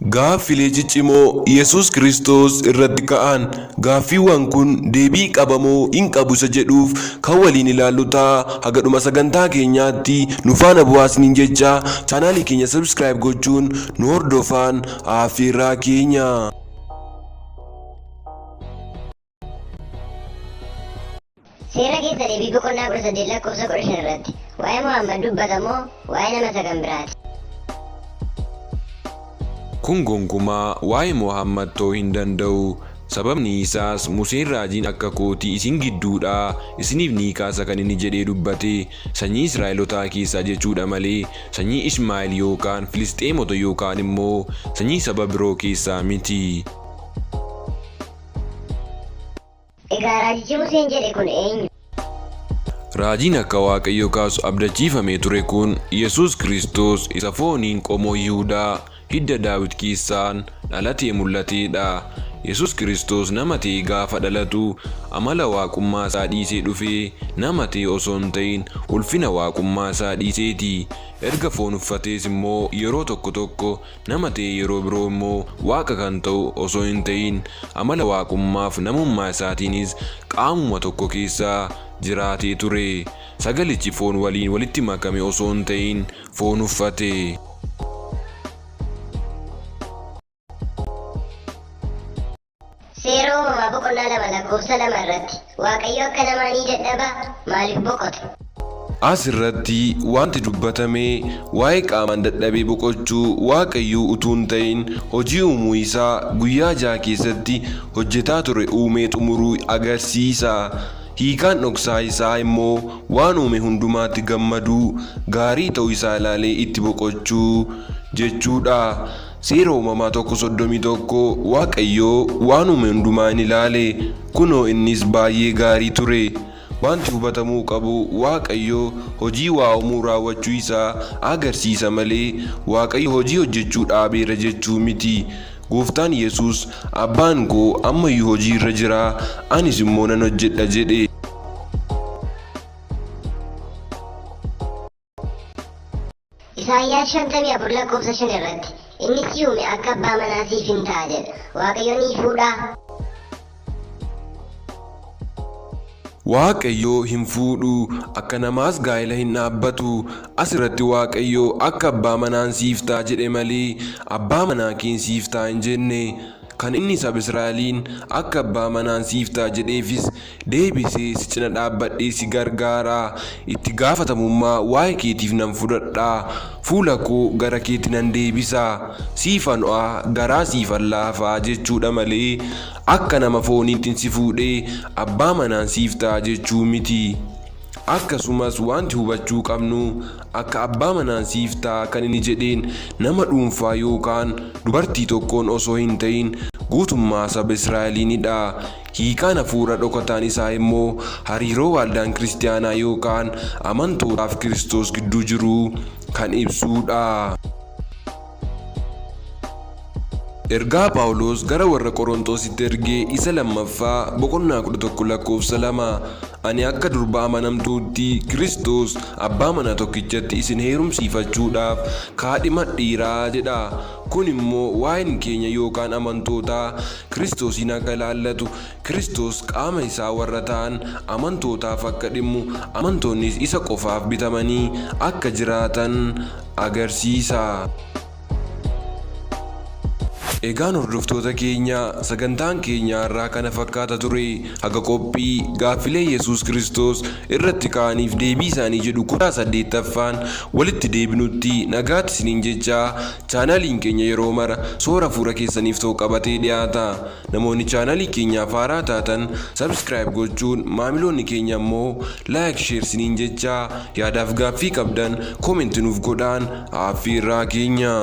Gaaffilee ciccimoo Yesuus Kiristoos irratti ka'an gaaffiiwwan kun deebii qabamoo hin qabu isa jedhuuf kan waliin ilaallu ta'a. Haga dhuma sagantaa keenyaatti nu faana bu'aasniin jecha chaanaalii keenya subscribe gochuun nu hordofaan affeerraa keenya. Seera keessa deebii boqonnaa 18 lakkoofsa 15 irratti waa'ee Muhammad dubbatamoo waa'ee nama sagan biraati? Kun gonkumaa waa'ee Muhammad ta'uu hin danda'u. Sababni isaas Museen raajiin akka kootii isin gidduudhaa isiniif ni kaasa kan inni jedhee dubbate sanyii Israa'elootaa keessaa jechuudha malee sanyii Ishmaa'eel yookaan Filisxeemota yookaan immoo sanyii saba biroo keessaa miti. Egaa raajichi Museen jedhe kun eenyu? Raajiin akka Waaqayyo kaasu abdachiifamee ture kun Yesuus Kiristoos isa fooniin qomoo Yihuudaa hidda Daawit keessaan dhalatee mul'atedha. Yesuus Kiristoos nama ta'ee gaafa dhalatu amala waaqummaa isaa dhiisee dhufee nama ta'e osoo hin ta'in ulfina waaqummaa isaa dhiiseeti. Erga foon uffatees immoo yeroo tokko tokko nama ta'e yeroo biroo immoo waaqa kan ta'u osoo hin ta'in amala waaqummaaf namummaa isaatiinis qaamuma tokko keessaa jiraatee ture. Sagalichi foon waliin walitti makame osoo hin ta'in foon uffate. Seera uumamaa boqonnaa 2 lakkoofsa 2 irratti Waaqayyo akka namaa ni dadhaba maaliif boqote? Asirratti wanti dubbatame waa'ee qaamaan dadhabee boqochuu Waaqayyo utuu hin ta'in hojii uumuu isaa guyyaa 6 keessatti hojjetaa ture uumee xumuruu agarsiisa. Hiikaan dhoksaa isaa immoo waan uume hundumaatti gammaduu gaarii ta'uu isaa ilaalee itti boqochuu jechuudha. Seera uumamaa 1:31 Waaqayyo waan uume hundumaa ni ilaale kunoo innis baay'ee gaarii ture. Wanti hubatamuu qabu Waaqayyo hojii waa uumuu raawwachuu isaa agarsiisa malee Waaqayyo hojii hojjechuu dhaabeera jechuu miti. Gooftaan Yesuus abbaan koo ammayyuu hojii irra jira anis immoo nan hojjedha jedhe. Isaayyaas 54 lakkoofsa 5 irratti inni si uume akka abbaa manaa siif hin ta'a jedha. Waaqayyo ni fuudhaa? Waaqayyo hin fuudhu akka namaas gaa'ela hin dhaabbatu. Asirratti Waaqayyo akka abbaa manaan siif ta'a jedhe malee abbaa manaa keen siif ta'a hin jenne. Kan inni saba Israa'eliin akka abbaa manaan siif ta'a jedheefis deebisee si cina dhaabbadhee si gargaara. Itti gaafatamummaa waa'ee keetiif nan fudhadha. Fuula koo gara keetti nan deebisa. Siifan ho'a garaa siifan laafaa jechuudha malee akka nama fooniitiin si fuudhee abbaa manaan siif ta'a jechuu miti. Akkasumas wanti hubachuu qabnu akka abbaa manaan siif ta'a kan inni jedheen nama dhuunfaa yookaan dubartii tokkoon osoo hin ta'in guutummaa saba Israa'eliinidha. Hiikaan hafuura dhokataan isaa immoo hariiroo waldaan kiristaanaa yookaan amantootaaf Kiristoos gidduu jiru kan ibsuudha. Ergaa Phaawulos gara warra Qorontositti ergee isa lammaffaa boqonnaa 11 lakkoofsa 2 ani akka durba amanamtuutti Kiristoos abbaa manaa tokkichatti isin heerumsiifachuudhaaf kaadhimadhiiraa jedha. Kun immoo waa'een keenya yookaan amantootaa Kiristoosiin akka ilaallatu Kiristoos qaama isaa warra ta'an amantootaaf akka dhimmu amantoonnis isa qofaaf bitamanii akka jiraatan agarsiisa. Egaan hordoftoota keenya sagantaan keenya irraa kana fakkaata ture. Haga qophii gaaffilee Yesuus Kiristoos irratti ka'aniif deebii isaanii jedhu 18ffaan walitti deebinutti nagaatti isiniin jechaa chaanaaliin keenya yeroo mara soora fuula keessaniif ta'u qabatee dhiyaata. Namoonni chaanaalii keenyaaf haaraa taatan subscribe gochuun maamiloonni keenya immoo like share isiniin jechaa yaadaaf gaaffii qabdan comment nuuf godhaan affeerraa keenya.